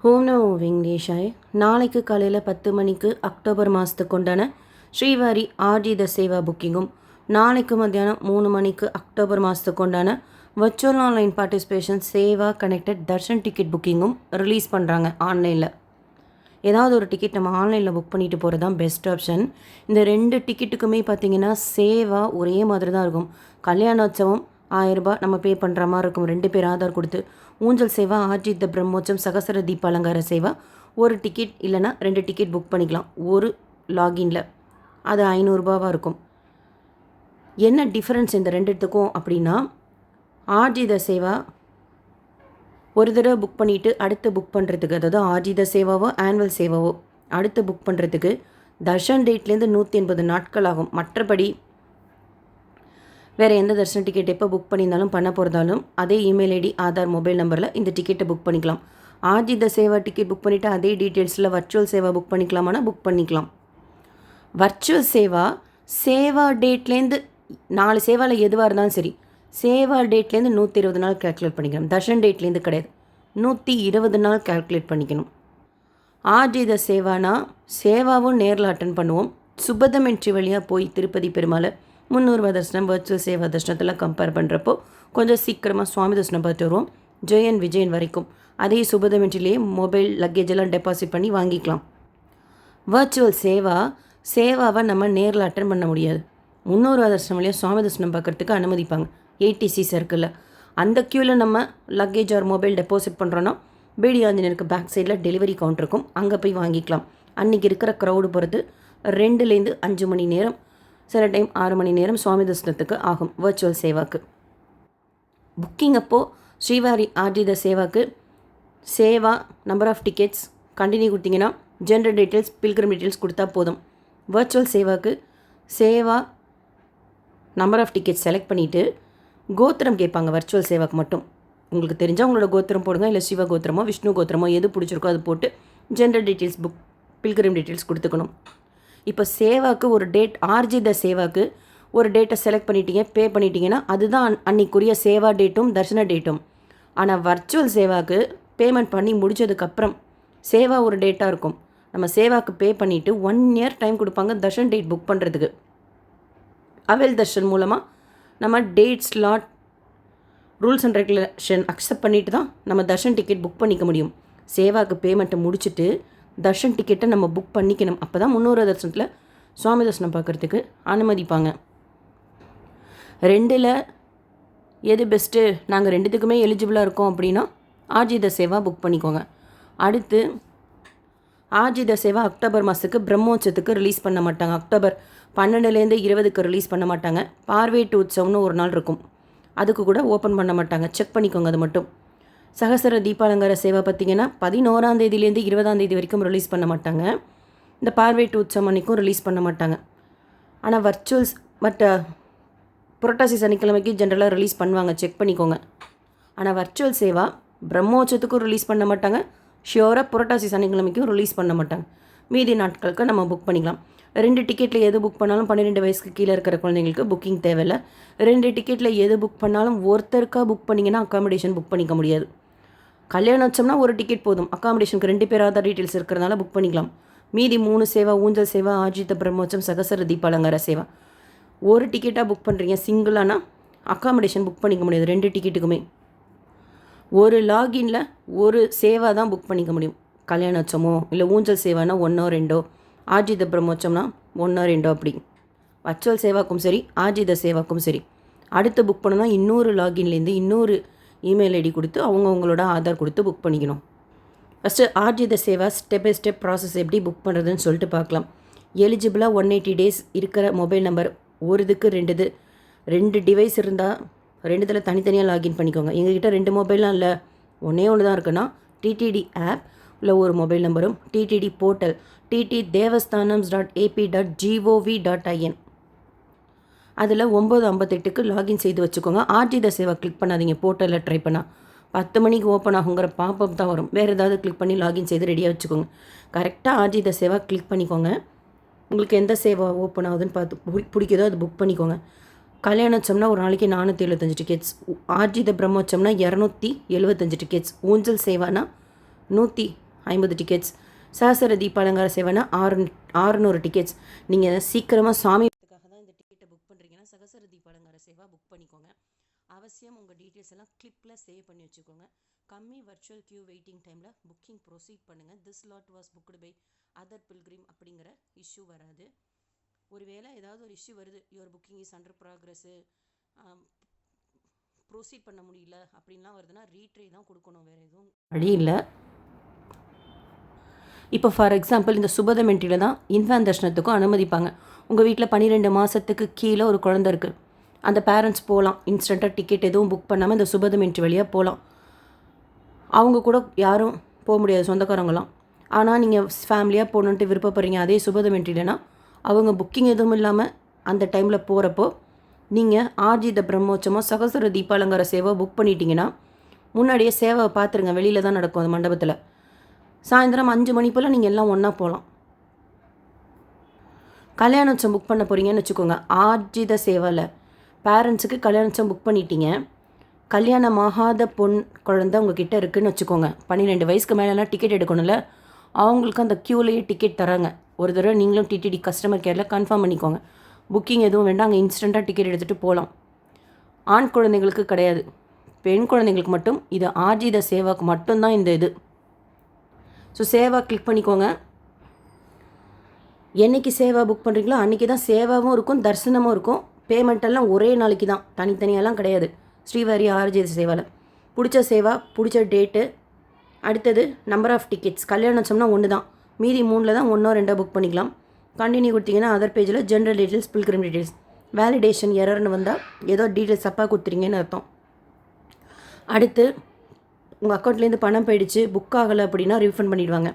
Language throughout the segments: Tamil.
ஓம் நமோ வெங்கடேஷாய. நாளைக்கு காலையில் 10 மணிக்கு அக்டோபர் மாதத்துக்கு உண்டான ஸ்ரீவாரி ஆர்ஜித சேவா புக்கிங்கும், நாளைக்கு மத்தியானம் 3 மணிக்கு அக்டோபர் மாதத்துக்கு உண்டான வர்ச்சுவல் ஆன்லைன் பார்ட்டிசிபேஷன் சேவா கனெக்டட் தர்ஷன் டிக்கெட் புக்கிங்கும் ரிலீஸ் பண்ணுறாங்க ஆன்லைனில். ஏதாவது ஒரு டிக்கெட் நம்ம ஆன்லைனில் புக் பண்ணிட்டு போகிறது தான் பெஸ்ட் ஆப்ஷன். இந்த 2 டிக்கெட்டுக்குமே பார்த்திங்கன்னா சேவா ஒரே மாதிரி தான் இருக்கும். கல்யாணோற்சவம் 1000 ரூபாய் நம்ம பே பண்ணுற மாதிரி இருக்கும். 2 பேர் ஆதார் கொடுத்து. ஊஞ்சல் சேவா ஆர்ஜித பிரம்மோற்சவம் சகசர தீப அலங்கார சேவா ஒரு டிக்கெட் இல்லைனா 2 டிக்கெட் புக் பண்ணிக்கலாம் ஒரு லாகின்ல. அது 500 ரூபாவாக இருக்கும். என்ன டிஃப்ரென்ஸ் இந்த ரெண்டுத்துக்கும் அப்படின்னா, ஆர்ஜித சேவா ஒரு தடவை புக் பண்ணிவிட்டு அடுத்து புக் பண்ணுறதுக்கு, அதாவது ஆர்ஜித சேவாவோ ஆனுவல் சேவாவோ அடுத்து புக் பண்ணுறதுக்கு தர்ஷன் டேட்லேருந்து 180 நாட்கள் ஆகும். மற்றபடி வேறு எந்த தர்ஷன டிக்கெட் எப்போ புக் பண்ணியிருந்தாலும் பண்ண போகிறதாலும் அதே இமெயில் ஐடி ஆதார் மொபைல் நம்பரில் இந்த டிக்கெட்டை புக் பண்ணிக்கலாம். ஆர்ஜித சேவா டிக்கெட் புக் பண்ணிவிட்டு அதே டீட்டெயில்ஸில் வர்ச்சுவல் சேவா புக் பண்ணிக்கலாமானா புக் பண்ணிக்கலாம். வர்ச்சுவல் சேவா டேட்லேருந்து 4 சேவாவில் எதுவாக இருந்தாலும் சரி, சேவா டேட்லேருந்து 120 நாள் கேல்குலேட் பண்ணிக்கணும். தர்ஷன் டேட்லேருந்து கிடையாது, 120 நாள் கேல்குலேட் பண்ணிக்கணும். ஆர்ஜித சேவானா சேவாவும் நேரில் அட்டன் பண்ணுவோம். சுபதம் என்ட்ரி வழியாக போய் திருப்பதி பெருமாளை 300 ரூபா தர்ஷனம் வர்ச்சுவல் சேவா தர்ஷனத்தில் கம்பேர் பண்ணுறப்போ கொஞ்சம் சீக்கிரமாக சுவாமி தர்ஷனம் பார்த்து வருவோம். ஜெயன் விஜயன் வரைக்கும் அதே சுபதம் என்ட்ரிலேயே மொபைல் லக்கேஜ் எல்லாம் டெபாசிட் பண்ணி வாங்கிக்கலாம். வர்ச்சுவல் சேவாவை நம்ம நேரில் அட்டன் பண்ண முடியாது. 300 ரூபா தர்ஷனம் வழியாக சுவாமி தர்ஷனம் பார்க்குறதுக்கு அனுமதிப்பாங்க ஏடிசி சர்க்கிளில். அந்த க்யூவில் நம்ம லக்கேஜ் ஆர் மொபைல் டெபாசிட் பண்ணுறோன்னா பிடி ஆஞ்சநேயருக்கு பேக் சைடில் டெலிவரி கவுண்டர் இருக்கும், அங்கே போய் வாங்கிக்கலாம். அன்றைக்கி இருக்கிற க்ரௌடு பொறுத்து 2லேருந்து 5 மணி நேரம், சில டைம் 6 மணி நேரம் சுவாமி தர்ஷனத்துக்கு ஆகும். வர்ச்சுவல் சேவாக்கு புக்கிங் அப்போது ஸ்ரீவாரி ஆர்ஜித சேவாக்கு சேவா நம்பர் ஆஃப் டிக்கெட்ஸ் கண்டினியூ கொடுத்தீங்கன்னா ஜென்ரல் டீட்டெயில்ஸ் பில்கிரம் டீட்டெயில்ஸ் கொடுத்தா போதும். வர்ச்சுவல் சேவாக்கு சேவா நம்பர் ஆஃப் டிக்கெட்ஸ் செலக்ட் பண்ணிவிட்டு கோத்திரம் கேட்பாங்க. வர்ச்சுவல் சேவாக்கு மட்டும் உங்களுக்கு தெரிஞ்சால் உங்களோட கோத்திரம் போடுங்க, இல்லை சிவ கோத்திரமோ விஷ்ணு கோத்திரமோ எது பிடிச்சிருக்கோ அது போட்டு ஜென்ரல் டீட்டெயில்ஸ் புக் பில்கிரம் டீட்டெயில்ஸ் கொடுத்துக்கணும். இப்போ சேவாக்கு ஒரு டேட், ஆர்ஜித சேவாக்கு ஒரு டேட்டை செலக்ட் பண்ணிட்டீங்க, பே பண்ணிட்டீங்கன்னா அதுதான் அன்றைக்குரிய சேவா டேட்டும் தர்ஷன டேட்டும். ஆனால் வர்ச்சுவல் சேவாக்கு பேமெண்ட் பண்ணி முடித்ததுக்கப்புறம் சேவா ஒரு டேட்டாக இருக்கும். நம்ம சேவாக்கு பே பண்ணிவிட்டு 1 இயர் டைம் கொடுப்பாங்க தர்ஷன் டேட் புக் பண்ணுறதுக்கு. அவேல் தர்ஷன் மூலமாக நம்ம date slot rules and regulation accept பண்ணிவிட்டு தான் நம்ம தர்ஷன் டிக்கெட் புக் பண்ணிக்க முடியும். சேவாக்கு பேமெண்ட்டை முடிச்சுட்டு தர்ஷன் டிக்கெட்டை நம்ம புக் பண்ணிக்கணும். அப்போ தான் 300 தர்ஷனத்தில் சுவாமி தர்ஷனம் பார்க்குறதுக்கு அனுமதிப்பாங்க. 2ல் எது பெஸ்ட்டு, நாங்கள் 2த்துக்குமே எலிஜிபிளாக இருக்கோம் அப்படின்னா ஆர்ஜித சேவா புக் பண்ணிக்கோங்க. அடுத்து ஆர்ஜித சேவா அக்டோபர் மாதத்துக்கு பிரம்மோற்சவத்துக்கு ரிலீஸ் பண்ண மாட்டாங்க. அக்டோபர் 12லேருந்து 20க்கு ரிலீஸ் பண்ண மாட்டாங்க. பார்வேட்டு உற்சவம்னு ஒரு நாள் இருக்கும், அதுக்கு கூட ஓப்பன் பண்ண மாட்டாங்க. செக் பண்ணிக்கோங்க அது மட்டும். சகசர தீபாலங்கார சேவா பார்த்திங்கன்னா 11ஆம் தேதியிலேருந்து 20ஆம் தேதி வரைக்கும் ரிலீஸ் பண்ண மாட்டாங்க. இந்த பார்வேட்டு உற்சவம் அன்றைக்கும் ரிலீஸ் பண்ண மாட்டாங்க. ஆனால் வர்ச்சுவல்ஸ் புரட்டாசி சனிக்கிழமைக்கு ஜென்ரலாக ரிலீஸ் பண்ணுவாங்க, செக் பண்ணிக்கோங்க. ஆனால் வர்ச்சுவல் சேவா பிரம்மோற்சவத்துக்கும் ரிலீஸ் பண்ண மாட்டாங்க, ஷியோராக புரட்டாசி சனிக்கிழமைக்கும் ரிலீஸ் பண்ண மாட்டாங்க. மீதி நாட்களுக்கு நம்ம புக் பண்ணிக்கலாம். 2 டிக்கெட்டில் எது புக் பண்ணாலும் 12 வயசுக்கு கீழே இருக்கிற குழந்தைங்களுக்கு புக்கிங் தேவையில்லை. 2 டிக்கெட்டில் எது புக் பண்ணாலும் ஒருத்தருக்காக புக் பண்ணிங்கன்னா அக்காமடேஷன் புக் பண்ணிக்க முடியாது. கல்யாணோற்சவம்னா ஒரு டிக்கெட் போதும், அக்காமடேஷனுக்கு 2 பேர் ஆதார் டீட்டெயில்ஸ் இருக்கிறதுனால புக் பண்ணிக்கலாம். மீதி 3 சேவா ஊஞ்சல் சேவா ஆர்ஜித பிரம்மோற்சவம் சகசர தீப அலங்கார சேவா ஒரு டிக்கெட்டாக புக் பண்ணுறீங்க சிங்கிளானா அக்காமடேஷன் புக் பண்ணிக்க முடியாது. 2 டிக்கெட்டுக்குமே ஒரு லாகின்ல ஒரு சேவா தான் புக் பண்ணிக்க முடியும். கல்யாணோற்சவமோ இல்லை ஊஞ்சல் சேவானா 1ஓ 2ஓ, ஆர்ஜித பிரம்மோற்சவம்னா 1ஓ 2ஓ அப்படி. வர்ச்சுவல் சேவாக்கும் சரி ஆர்ஜித சேவாக்கும் சரி அடுத்து புக் பண்ணணும்னா இன்னொரு லாகின்லேருந்து இன்னொரு இமெயில் ஐடி கொடுத்து அவங்களோட ஆதார் கொடுத்து புக் பண்ணிக்கணும். ஃபஸ்ட்டு ஆர்ஜித சேவா ஸ்டெப் பை ஸ்டெப் ப்ராசஸ் எப்படி புக் பண்ணுறதுன்னு சொல்லிட்டு பார்க்கலாம். எலிஜிபிளாக 180 டேஸ் இருக்கிற மொபைல் நம்பர், ஒரு இதுக்கு 2 டிவைஸ் இருந்தால் 2 தனித்தனியாக லாகின் பண்ணிக்கோங்க. எங்ககிட்ட 2 மொபைல்லாம் இல்லை, ஒன்று தான் இருக்குன்னா டிடிடி ஆப் இல்லை ஒரு மொபைல் நம்பரும் டிடிடி போர்ட்டல் ttdevastanams.ap.gov.in அதில் 9:58க்கு லாகின் செய்து வச்சுக்கோங்க. ஆர்ஜித சேவா கிளிக் பண்ணாதீங்க. போர்ட்டலில் ட்ரை பண்ணால் 10 மணிக்கு ஓப்பன் ஆகுங்கிற பாப்பப் தான் வரும். வேறு ஏதாவது கிளிக் பண்ணி லாகின் செய்து ரெடியாக வச்சுக்கோங்க. கரெக்டாக ஆர்ஜித சேவா கிளிக் பண்ணிக்கோங்க. உங்களுக்கு எந்த சேவா ஓப்பன் ஆகுதுன்னு பார்த்து பிடிக்குதோ அது புக் பண்ணிக்கோங்க. கல்யாணோற்சவம்னா ஒரு நாளைக்கு 475 டிக்கெட்ஸ், ஆர்ஜித பிரம்மோற்சவம்னா 275 டிக்கெட்ஸ், ஊஞ்சல் சேவானா 100 50 டிக்கெட்ஸ். சஹஸ்ர தீப அலங்கார சேவைனா 600 டிக்கெட்ஸ். நீங்கள் சீக்கிரமாக சாமிக்காக தான் இந்த டிக்கெட்டை புக் பண்ணுறீங்கன்னா சஹஸ்ர தீப அலங்கார சேவா புக் பண்ணிக்கோங்க. அவசியம் உங்கள் டீட்டெயில்ஸ் எல்லாம் கிளிப்பில் சேவ் பண்ணி வச்சுக்கோங்க. கம்மி வர்ச்சுவல் கியூ வெயிட்டிங் டைமில் புக்கிங் ப்ரொசீட் பண்ணுங்கள். This slot was booked by other pilgrim அப்படிங்கிற இஷ்யூ வராது. ஒருவேளை ஏதாவது ஒரு இஷ்யூ வருது, your booking is under progress, proceed பண்ண முடியல அப்படின்லாம் வருதுன்னா ரீட்ரை தான் கொடுக்கணும், வேறு எதுவும் வழி இல்லை. இப்போ ஃபார் எக்ஸாம்பிள் இந்த சுபதம் என்ட்ரியில் தான் இன்ஃபேன் தர்ஷனத்துக்கும் அனுமதிப்பாங்க. உங்கள் வீட்டில் 12 மாதத்துக்கு கீழே ஒரு குழந்தை இருக்குது, அந்த பேரண்ட்ஸ் போகலாம். இன்ஸ்டண்ட்டாக டிக்கெட் எதுவும் புக் பண்ணாமல் இந்த சுபதம் என்ட்ரி வழியாக போகலாம். அவங்க கூட யாரும் போக முடியாது, சொந்தக்காரங்களாம். ஆனால் நீங்கள் ஃபேமிலியாக போகணுன்ட்டு விருப்பப்படுறீங்க, அதே சுபதம் என்ட்ரிலனா அவங்க புக்கிங் எதுவும் இல்லாமல் அந்த டைமில் போகிறப்போ நீங்கள் ஆர்ஜித பிரம்மோற்சவம் சகஸ்ர தீபாலங்கார சேவை புக் பண்ணிட்டீங்கன்னா முன்னாடியே சேவை பார்த்துருங்க. வெளியில் தான் நடக்கும் அது மண்டபத்தில். சாயந்தரம் 5 மணி போல் நீங்கள் எல்லாம் ஒன்றா போகலாம். கல்யாணோற்சவம் புக் பண்ண போகிறீங்கன்னு வச்சுக்கோங்க. ஆர்ஜித சேவையில் பேரண்ட்ஸுக்கு கல்யாணோற்சவம் புக் பண்ணிட்டீங்க. கல்யாணம் ஆகாத பொன் குழந்தை உங்ககிட்ட இருக்குதுன்னு வச்சுக்கோங்க. 12 வயசுக்கு மேலேலாம் டிக்கெட் எடுக்கணும்ல, அவங்களுக்கு அந்த க்யூலேயே டிக்கெட் தராங்க. ஒரு தடவை நீங்களும் டிடிடி கஸ்டமர் கேரில் கன்ஃபார்ம் பண்ணிக்கோங்க. புக்கிங் எதுவும் வேண்டாம், அங்கே இன்ஸ்டண்ட்டாக டிக்கெட் எடுத்துகிட்டு போகலாம். ஆண் குழந்தைங்களுக்கு கிடையாது, பெண் குழந்தைங்களுக்கு மட்டும். இது ஆர்ஜித சேவாக்கு மட்டும்தான் இந்த இது. ஸோ சேவா கிளிக் பண்ணிக்கோங்க. என்றைக்கு சேவா புக் பண்ணுறீங்களோ அன்றைக்கி தான் சேவாவும் இருக்கும், தரிசனமும் இருக்கும். பேமெண்ட்டெல்லாம் ஒரே நாளைக்கு தான், தனித்தனியெல்லாம் கிடையாது. ஸ்ரீவாரி ஆர்ஜித சேவாவில் பிடிச்ச சேவா, பிடிச்ச டேட்டு, அடுத்தது நம்பர் ஆஃப் டிக்கெட்ஸ். கல்யாணோற்சவம்னா 1 தான், மீதி 3 தான் 1 2 புக் பண்ணிக்கலாம். கண்டினியூ கொடுத்தீங்கன்னா அதர் பேஜில் general details, pilgrim details. Validation எரர்னு வந்தால் ஏதோ டீட்டெயில்ஸ் தப்பாக கொடுத்துறீங்கன்னு அர்த்தம். அடுத்து உங்கள் அக்கௌண்ட்லேருந்து பணம் போயிடுச்சு, புக் ஆகலை அப்படின்னா ரீஃபண்ட் பண்ணிவிடுவாங்க.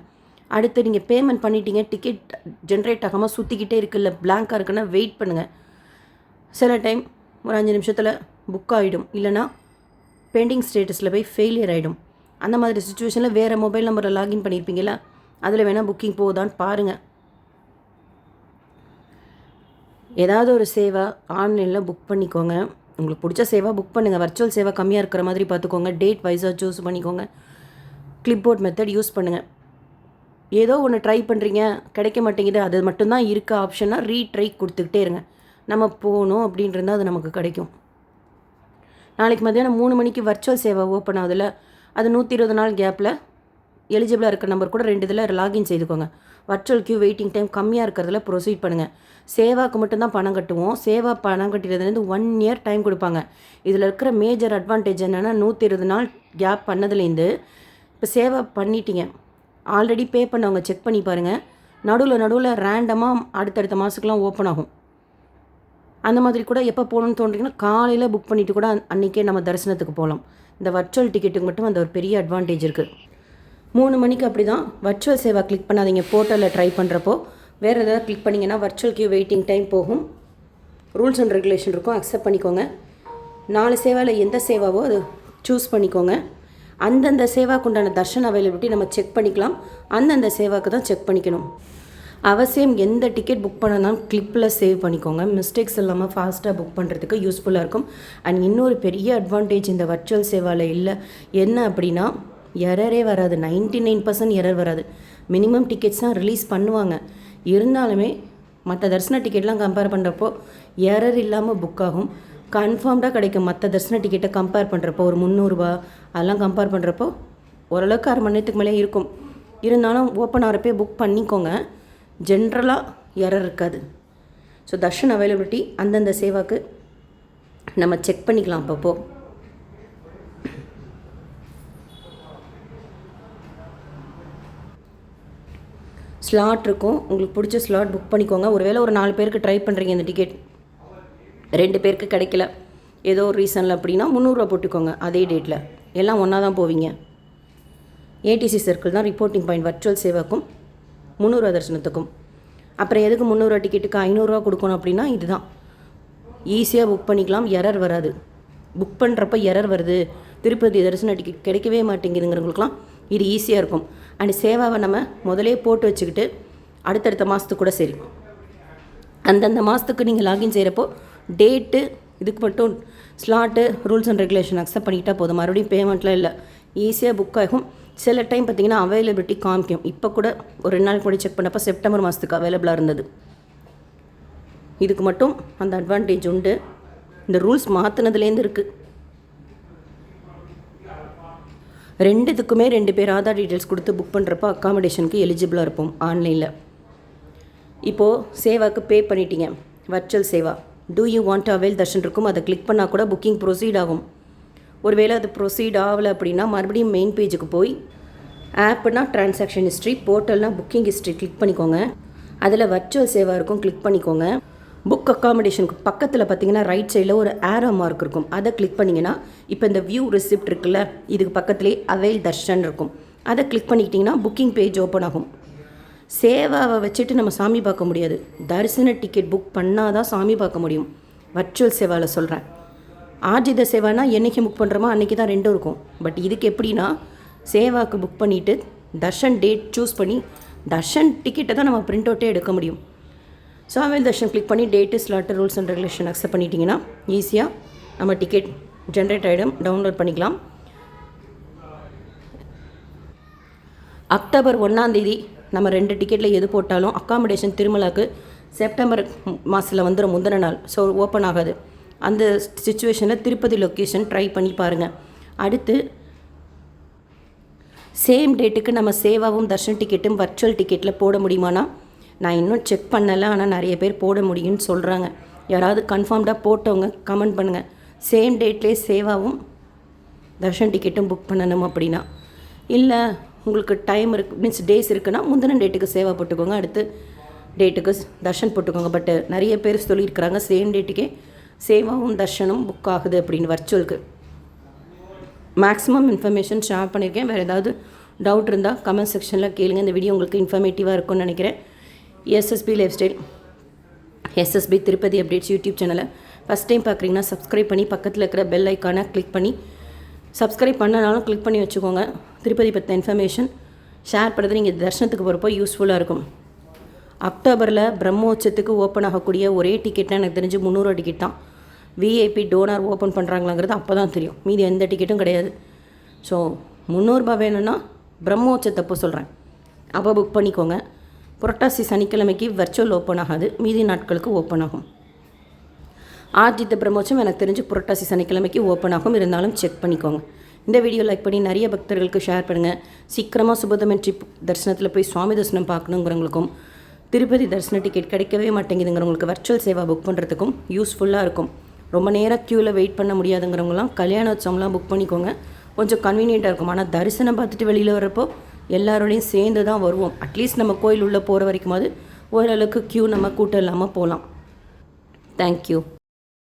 அடுத்து நீங்கள் பேமெண்ட் பண்ணிட்டீங்க, டிக்கெட் ஜென்ரேட் ஆகாமல் சுற்றிக்கிட்டே இருக்குல்ல, பிளாங்காக இருக்குன்னா வெயிட் பண்ணுங்கள். சில டைம் ஒரு 5 நிமிஷத்தில் புக் ஆகிடும், இல்லைனா பெண்டிங் ஸ்டேட்டஸில் போய் ஃபெயிலியர் ஆகிடும். அந்த மாதிரி சுச்சுவேஷனில் வேறு மொபைல் நம்பரில் லாகின் பண்ணியிருப்பீங்களா, அதில் வேணால் புக்கிங் போகுதான்னு பாருங்கள். ஏதாவது ஒரு சேவா ஆன்லைனில் புக் பண்ணிக்கோங்க. உங்களுக்கு பிடிச்ச சேவா புக் பண்ணுங்கள். வர்ச்சுவல் சேவா கம்மியாக இருக்கிற மாதிரி பார்த்துக்கோங்க. டேட் வைஸாக சூஸ் பண்ணிக்கோங்க. கிளிப்போர்ட் மெத்தட் யூஸ் பண்ணுங்கள். ஏதோ ஒன்று ட்ரை பண்ணுறீங்க, கிடைக்க மாட்டேங்குது, அது மட்டும்தான் இருக்க ஆப்ஷனாக ரீட்ரை கொடுத்துக்கிட்டே இருங்க. நம்ம போகணும் அப்படின்றது அது நமக்கு கிடைக்கும். நாளைக்கு மத்தியானம் 3 மணிக்கு வர்ச்சுவல் சேவா ஓப்பன் ஆகுதுல்ல, அது 120 நாள் கேப்பில் எலிஜிபிளாக இருக்கிற நம்பர் கூட 2 இதில் லாகின் செய்துக்கோங்க. வர்ச்சுவல் கியூ வெயிட்டிங் டைம் கம்மியாக இருக்கிறதுல ப்ரொசீட் பண்ணுங்கள். சேவாக்கு மட்டும்தான் பணம் கட்டுவோம். சேவா பணம் கட்டுறதுலேருந்து 1 இயர் டைம் கொடுப்பாங்க. இதில் இருக்கிற மேஜர் அட்வான்டேஜ் என்னென்னா 120 நாள் கேப் பண்ணதுலேருந்து இப்போ சேவா பண்ணிட்டீங்க, ஆல்ரெடி பே பண்ணவங்க செக் பண்ணி பாருங்கள். நடுவில் ரேண்டமாக அடுத்தடுத்த மாதத்துக்குலாம் ஓப்பன் ஆகும். அந்த மாதிரி கூட எப்போ போகணுன்னு தோன்றீங்கன்னா காலையில் புக் பண்ணிவிட்டு கூட அன்றைக்கே நம்ம தரிசனத்துக்கு போகலாம். இந்த வர்ச்சுவல் டிக்கெட்டுக்கு மட்டும் அந்த ஒரு பெரிய அட்வான்டேஜ் இருக்குது. 3 மணிக்கு அப்படி தான். வர்ச்சுவல் சேவா கிளிக் பண்ணாதீங்க. போர்ட்டலில் ட்ரை பண்ணுறப்போ வேறு எதாவது கிளிக் பண்ணிங்கன்னா வர்ச்சுவல் கியூ வெயிட்டிங் டைம் போகும். ரூல்ஸ் அண்ட் ரெகுலேஷன் இருக்கும், அக்செப்ட் பண்ணிக்கோங்க. 4 சேவாவில் எந்த சேவாவோ அது சூஸ் பண்ணிக்கோங்க. அந்தந்த சேவாக்கு உண்டான தர்ஷன் அவைலபிலிட்டி நம்ம செக் பண்ணிக்கலாம். அந்தந்த சேவாக்கு தான் செக் பண்ணிக்கணும். அவசியம் எந்த டிக்கெட் புக் பண்ணனாலும் கிளிப்பில் சேவ் பண்ணிக்கோங்க. மிஸ்டேக்ஸ் இல்லாமல் ஃபாஸ்ட்டாக புக் பண்ணுறதுக்கு யூஸ்ஃபுல்லாக இருக்கும். அண்ட் இன்னொரு பெரிய அட்வான்டேஜ் இந்த வர்ச்சுவல் சேவாவில் இல்லை, என்ன அப்படின்னா எரரே வராது. 99% எரர் வராது. மினிமம் டிக்கெட்ஸ் தான் ரிலீஸ் பண்ணுவாங்க. இருந்தாலுமே மற்ற தரிசன டிக்கெட்லாம் கம்பேர் பண்ணுறப்போ எரர் இல்லாமல் புக் ஆகும். கன்ஃபார்ம்டாக கிடைக்கும். மற்ற தரிசன டிக்கெட்டை கம்பேர் பண்ணுறப்போ ஒரு 300 ரூபா அதெல்லாம் கம்பேர் பண்ணுறப்போ ஓரளவுக்கு 1/2 மணி நேரத்துக்கு மேலே இருக்கும். இருந்தாலும் ஓப்பன் ஆகிறப்பே புக் பண்ணிக்கோங்க. ஜென்ரலாக எரர் இருக்காது. ஸோ தர்ஷன் அவைலபிலிட்டி அந்தந்த சேவாக்கு நம்ம செக் பண்ணிக்கலாம். அப்பப்போ ஸ்லாட் இருக்கும், உங்களுக்கு பிடிச்ச ஸ்லாட் புக் பண்ணிக்கோங்க. ஒருவேளை ஒரு 4 பேருக்கு ட்ரை பண்ணுறீங்க, இந்த டிக்கெட் 2 பேருக்கு கிடைக்கல ஏதோ ஒரு ரீசனில் அப்படின்னா 300 ரூபா போட்டுக்கோங்க. அதே டேட்டில் எல்லாம் ஒன்றா தான் போவீங்க. ஏடிசி சர்க்கிள் தான் ரிப்போர்ட்டிங் பாயிண்ட் வர்ச்சுவல் சேவாக்கும் 300 ரூபா தரிசனத்துக்கும். அப்புறம் எதுக்கு 300 ரூபா டிக்கெட்டுக்கு 500 ரூபா கொடுக்கணும் அப்படின்னா இதுதான். ஈஸியாக புக் பண்ணிக்கலாம், எரர் வராது. புக் பண்ணுறப்ப எரர் வருது, திருப்பதி தரிசன டிக்கெட் கிடைக்கவே மாட்டேங்குதுங்கிறவங்களுக்குலாம் இது ஈஸியாக இருக்கும். அண்ட் சேவாவை நம்ம முதலே போட்டு வச்சுக்கிட்டு அடுத்தடுத்த மாதத்துக்கு கூட சரி, அந்தந்த மாதத்துக்கு நீங்கள் லாகின் செய்கிறப்போ டேட்டு இதுக்கு மட்டும் slot rules and regulation accept பண்ணிக்கிட்டால் போதும். மறுபடியும் பேமெண்ட்லாம் இல்லை, ஈஸியாக புக் ஆகும். சில டைம் பார்த்திங்கன்னா அவைலபிலிட்டி காமிக்கும். இப்போ கூட ஒரு 2 நாள் கூட செக் பண்ணப்போ செப்டம்பர் மாதத்துக்கு அவைலபிளாக இருந்தது. இதுக்கு மட்டும் அந்த அட்வான்டேஜ் உண்டு. இந்த ரூல்ஸ் மாற்றினதுலேருந்து இருக்குது. 2த்துக்குமே 2 பேர் ஆதார் டீட்டெயில்ஸ் கொடுத்து புக் பண்ணுறப்போ அக்காமடேஷனுக்கு எலிஜிபிளாக இருப்போம் ஆன்லைனில். இப்போது சேவாக்கு பே பண்ணிட்டீங்க. Virtual seva do you want to avail darshan இருக்கும். அதை கிளிக் பண்ணால் கூட புக்கிங் ப்ரொசீட் ஆகும். ஒருவேளை அது ப்ரொசீட் ஆகலை அப்படின்னா மறுபடியும் மெயின் பேஜுக்கு போய் ஆப்னா ட்ரான்சாக்ஷன் ஹிஸ்ட்ரி, போர்ட்டல்னால் புக்கிங் ஹிஸ்ட்ரி கிளிக் பண்ணிக்கோங்க. அதில் வர்ச்சுவல் சேவா இருக்கும், கிளிக் பண்ணிக்கோங்க. புக் அக்காமடேஷனுக்கு பக்கத்தில் பார்த்தீங்கன்னா ரைட் சைடில் ஒரு ஆரோ மார்க் இருக்கும். அதை கிளிக் பண்ணிங்கன்னா இப்போ இந்த வியூ ரிசிப்ட் இருக்குல்ல, இதுக்கு பக்கத்துலேயே அவைல் தர்ஷன் இருக்கும். அதை கிளிக் பண்ணிக்கிட்டிங்கன்னா புக்கிங் பேஜ் ஓப்பன் ஆகும். சேவாவை வச்சுட்டு நம்ம சாமி பார்க்க முடியாது. தரிசன டிக்கெட் புக் பண்ணால் தான் சாமி பார்க்க முடியும். வர்ச்சுவல் சேவாவில் சொல்கிறேன். ஆர்ஜித சேவானா என்றைக்கு புக் பண்ணுறோமோ அன்றைக்கி தான் 2 இருக்கும். பட் இதுக்கு எப்படின்னா சேவாவுக்கு புக் பண்ணிவிட்டு தர்ஷன் டேட் சூஸ் பண்ணி தர்ஷன் டிக்கெட்டை தான் நம்ம பிரிண்ட் அவுட்டே எடுக்க முடியும். ஸோ அவைல் தர்ஷன் கிளிக் பண்ணி date, slot, rules and regulation accept பண்ணிட்டீங்கன்னா ஈஸியாக நம்ம டிக்கெட் ஜென்ரேட் ஆகிடும், டவுன்லோட் பண்ணிக்கலாம். அக்டோபர் 1 நம்ம 2 டிக்கெட்டில் எது போட்டாலும் அக்காமடேஷன் திருமலாக்கு செப்டம்பர் மாதத்தில் வந்துடும் முந்தின நாள். ஸோ ஓப்பன் ஆகாது. அந்த சிச்சுவேஷனில் திருப்பதி லொக்கேஷன் ட்ரை பண்ணி பாருங்கள். அடுத்து சேம் டேட்டுக்கு நம்ம சேவாவும் தர்ஷன் டிக்கெட்டும் வர்ச்சுவல் டிக்கெட்டில் போட முடியுமானா நான் இன்னும் செக் பண்ணலை, ஆனால் நிறைய பேர் போட முடியும்னு சொல்கிறாங்க. யாராவது கன்ஃபார்ம்டாக போட்டவங்க கமெண்ட் பண்ணுங்கள். சேம் டேட்லேயே சேவாவும் தர்ஷன் டிக்கெட்டும் புக் பண்ணணும் அப்படின்னா. இல்லை உங்களுக்கு டைம் மீன்ஸ் டேஸ் இருக்குன்னா முந்தின டேட்டுக்கு சேவா போட்டுக்கோங்க, அடுத்து டேட்டுக்கு தர்ஷன் போட்டுக்கோங்க. பட் நிறைய பேர் சொல்லியிருக்கிறாங்க சேம் டேட்டுக்கே சேவாவும் தர்ஷனும் புக் ஆகுது அப்படின்னு. வர்ச்சுவலுக்கு மேக்ஸிமம் இன்ஃபர்மேஷன் ஷேர் பண்ணியிருக்கேன். வேறு ஏதாவது டவுட் இருந்தால் கமெண்ட் செக்ஷனில் கேளுங்க. இந்த வீடியோ உங்களுக்கு இன்ஃபர்மேட்டிவாக இருக்கும்னு நினைக்கிறேன். SSP lifestyle, SSP Tirupati updates YouTube சேனலை ஃபஸ்ட் டைம் பார்க்குறீங்கன்னா சப்ஸ்கிரைப் பண்ணி பக்கத்தில் இருக்கிற பெல் ஐக்கானை கிளிக் பண்ணி சப்ஸ்கிரைப் பண்ணனாலும் கிளிக் பண்ணி வச்சுக்கோங்க. திருப்பதி பற்றின இன்ஃபர்மேஷன் ஷேர் பண்ணுறது நீங்கள் தர்ஷனத்துக்கு போகிறப்போ யூஸ்ஃபுல்லாக இருக்கும். அக்டோபரில் பிரம்மோற்சவத்துக்கு ஓப்பன் ஆகக்கூடிய ஒரே டிக்கெட்னா எனக்கு தெரிஞ்சு 300 டிக்கெட் தான். விஐபி டோனார் ஓப்பன் பண்ணுறாங்களாங்கிறது அப்போ தான் தெரியும். மீதி எந்த டிக்கெட்டும் கிடையாது. ஸோ 300 ரூபாய் வேணும்னா பிரம்மோற்சவத்தப்போ சொல்கிறேன், அப்போ புக் பண்ணிக்கோங்க. புரட்டாசி சனிக்கிழமைக்கு வர்ச்சுவல் ஓப்பன் ஆகாது, மீதி நாட்களுக்கு ஓப்பன் ஆகும். ஆர்ஜித பிரம்மோற்சவம் எனக்கு தெரிஞ்சு புரட்டாசி சனிக்கிழமைக்கு ஓப்பன் ஆகும், இருந்தாலும் செக் பண்ணிக்கோங்க. இந்த வீடியோ லைக் பண்ணி நிறைய பக்தர்களுக்கு ஷேர் பண்ணுங்கள். சீக்கிரமாக சுபதமன் தரிசனத்தில் போய் சுவாமி தரிசனம் பார்க்கணுங்கிறவங்களுக்கும் திருப்பதி தரிசன டிக்கெட் கிடைக்கவே மாட்டேங்குதுங்கிறவங்களுக்கு வர்ச்சுவல் சேவா புக் பண்ணுறதுக்கும் யூஸ்ஃபுல்லாக இருக்கும். ரொம்ப நேரம் க்யூவில் வெயிட் பண்ண முடியாதுங்கிறவங்களாம் கல்யாணோத்சவம்லாம் புக் பண்ணிக்கோங்க. கொஞ்சம் கன்வீனியண்ட்டாக இருக்கும். ஆனால் தரிசனம் பார்த்துட்டு வெளியில் வரப்போ எல்லாரோடையும் சேர்ந்து தான் வருவோம். அட்லீஸ்ட் நம்ம கோயில் உள்ளே போகிற வரைக்குமாவது ஓரளவுக்கு க்யூ நம்ம கூட்டம் இல்லாமல் போகலாம். தேங்க்யூ.